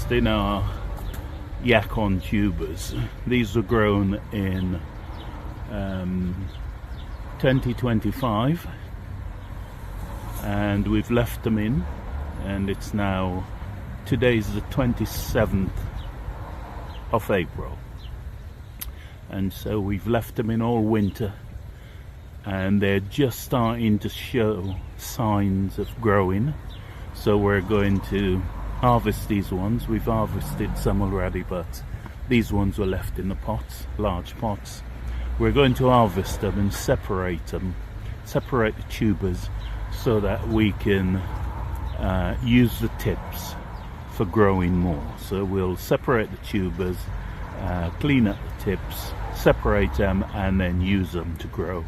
interest in our Yacon tubers. These were grown in 2025 and we've left them in, and it's now, today's the 27th of April, and so we've left them in all winter and they're just starting to show signs of growing. So we're going to harvest these ones. We've harvested some already, but these ones were left in the pots, large pots. We're going to harvest them and separate the tubers so that we can use the tips for growing more. So we'll separate the tubers, clean up the tips, separate them, and then use them to grow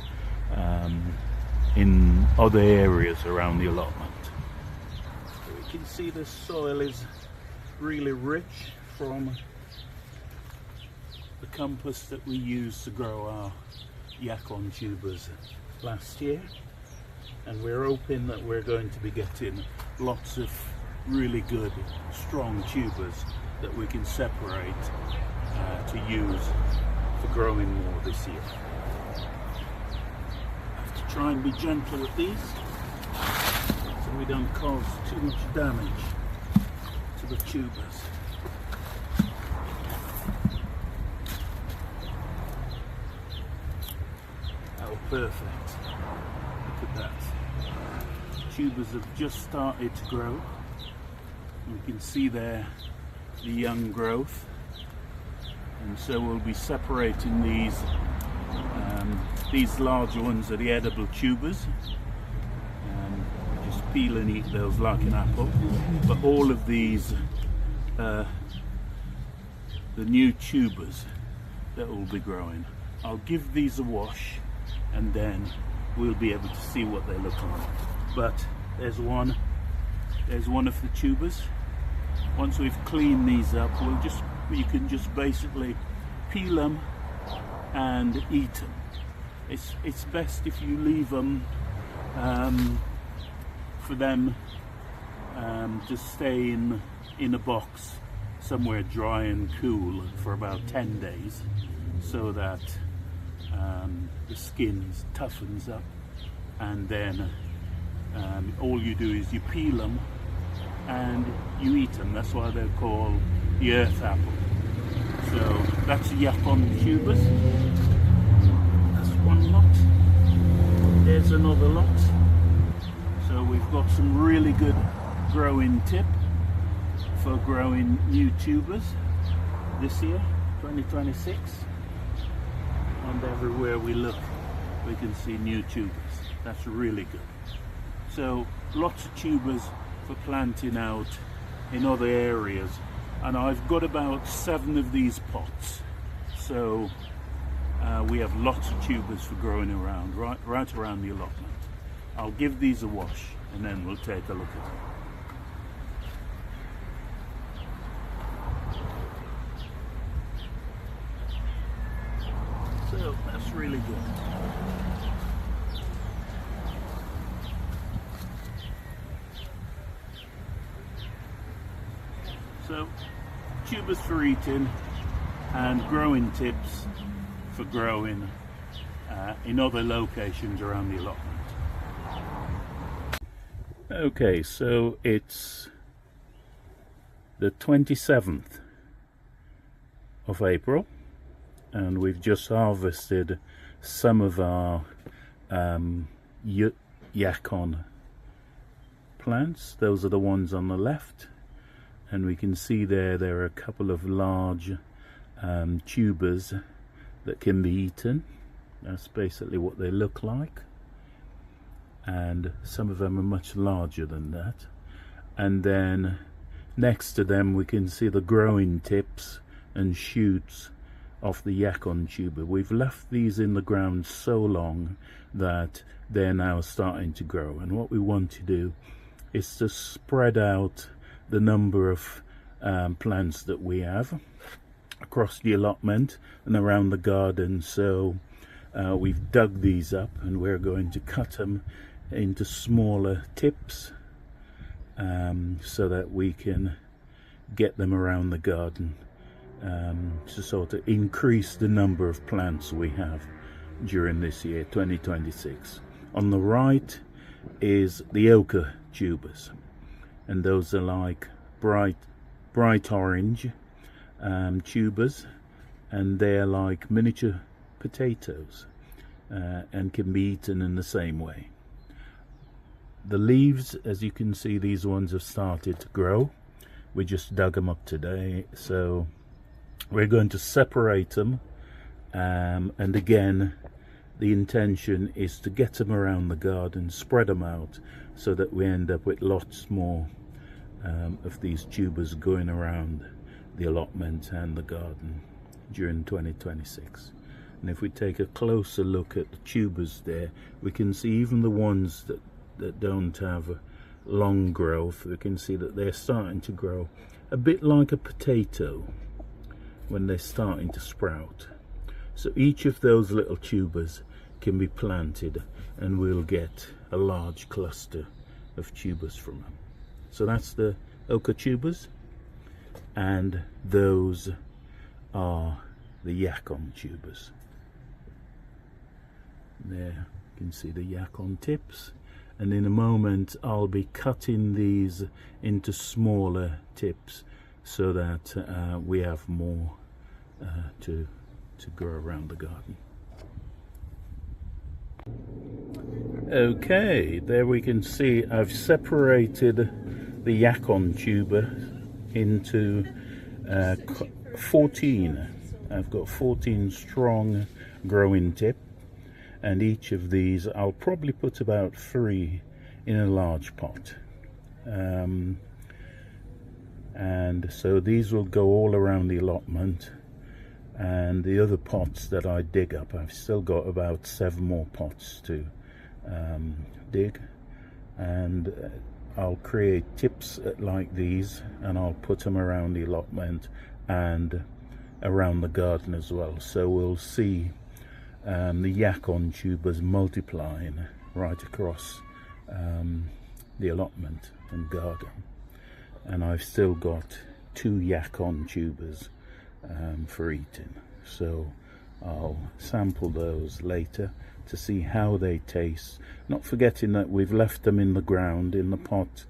in other areas around the allotment. So we can see the soil is really rich from the compost that we used to grow our Yacon tubers last year, and we're hoping that we're going to be getting lots of really good strong tubers that we can separate to use for growing more this year. Try and be gentle with these so we don't cause too much damage to the tubers. Oh, perfect. Look at that. Tubers have just started to grow. You can see there the young growth, and so we'll be separating these. These larger ones are the edible tubers. Just peel and eat those like an apple. But all of these, the new tubers that will be growing, I'll give these a wash and then we'll be able to see what they look like. But there's one of the tubers. Once we've cleaned these up, you can just basically peel them and eat them. It's best if you leave them for them to stay in a box somewhere dry and cool for about 10 days, so that the skin toughens up, and then all you do is you peel them and you eat them. That's why they're called the earth apple. So that's the Yacon tubers. One lot, there's another lot. So we've got some really good growing tip for growing new tubers this year, 2026, and everywhere we look we can see new tubers. That's really good. So lots of tubers for planting out in other areas, and I've got about 7 of these pots, so we have lots of tubers for growing around, right around the allotment. I'll give these a wash and then we'll take a look at them. So that's really good. So tubers for eating and growing tips for growing in other locations around the allotment. Okay, so it's the 27th of April and we've just harvested some of our Yacon plants. Those are the ones on the left, and we can see there are a couple of large tubers that can be eaten. That's basically what they look like, and some of them are much larger than that. And then next to them we can see the growing tips and shoots of the Yacon tuber. We've left these in the ground so long that they're now starting to grow, and what we want to do is to spread out the number of plants that we have across the allotment and around the garden. So we've dug these up and we're going to cut them into smaller tips so that we can get them around the garden to sort of increase the number of plants we have during this year, 2026. On the right is the Oca Tubers, and those are like bright orange tubers, and they're like miniature potatoes and can be eaten in the same way. The leaves, as you can see, these ones have started to grow. We just dug them up today, so we're going to separate them, and again the intention is to get them around the garden, spread them out, so that we end up with lots more of these tubers going around the allotment and the garden during 2026. And if we take a closer look at the tubers there, we can see even the ones that don't have long growth, we can see that they're starting to grow a bit like a potato when they're starting to sprout. So each of those little tubers can be planted and we'll get a large cluster of tubers from them. So that's the Oca tubers, and those are the Yacon tubers. There you can see the Yacon tips, and in a moment I'll be cutting these into smaller tips so that we have more to grow around the garden. Okay, there we can see I've separated the Yacon tuber into 14. I've got 14 strong growing tip, and each of these I'll probably put about 3 in a large pot. And so these will go all around the allotment, and the other pots that I dig up, I've still got about 7 more pots to dig, and I'll create tips like these and I'll put them around the allotment and around the garden as well. So we'll see the Yacon tubers multiplying right across the allotment and garden. And I've still got 2 Yacon tubers for eating, so I'll sample those later to see how they taste, not forgetting that we've left them in the ground in the pot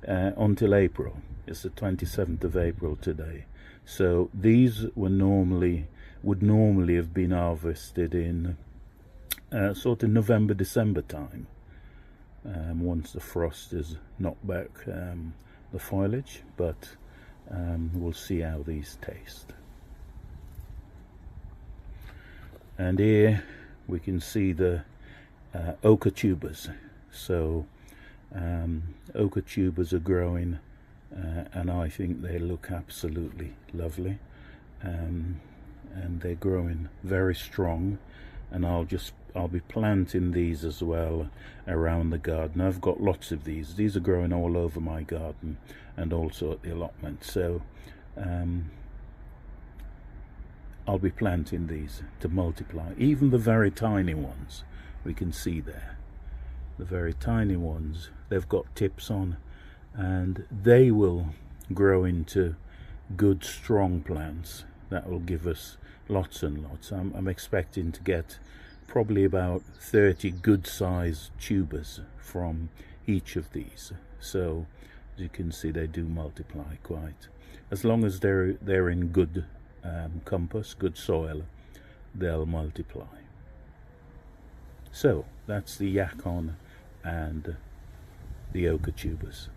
until April. It's the 27th of April today, so these would normally have been harvested in sort of November, December time, once the frost has knocked back the foliage, but we'll see how these taste. And here we can see the Oca tubers. So Oca tubers are growing, and I think they look absolutely lovely, and they're growing very strong, and I'll be planting these as well around the garden. I've got lots of these are growing all over my garden and also at the allotment, so I'll be planting these to multiply. Even the very tiny ones, we can see there, the very tiny ones, they've got tips on, and they will grow into good strong plants that will give us lots and lots. I'm expecting to get probably about 30 good sized tubers from each of these. So as you can see, they do multiply quite, as long as they're in good compass, good soil, they'll multiply. So that's the Yacon and the Oca tubers.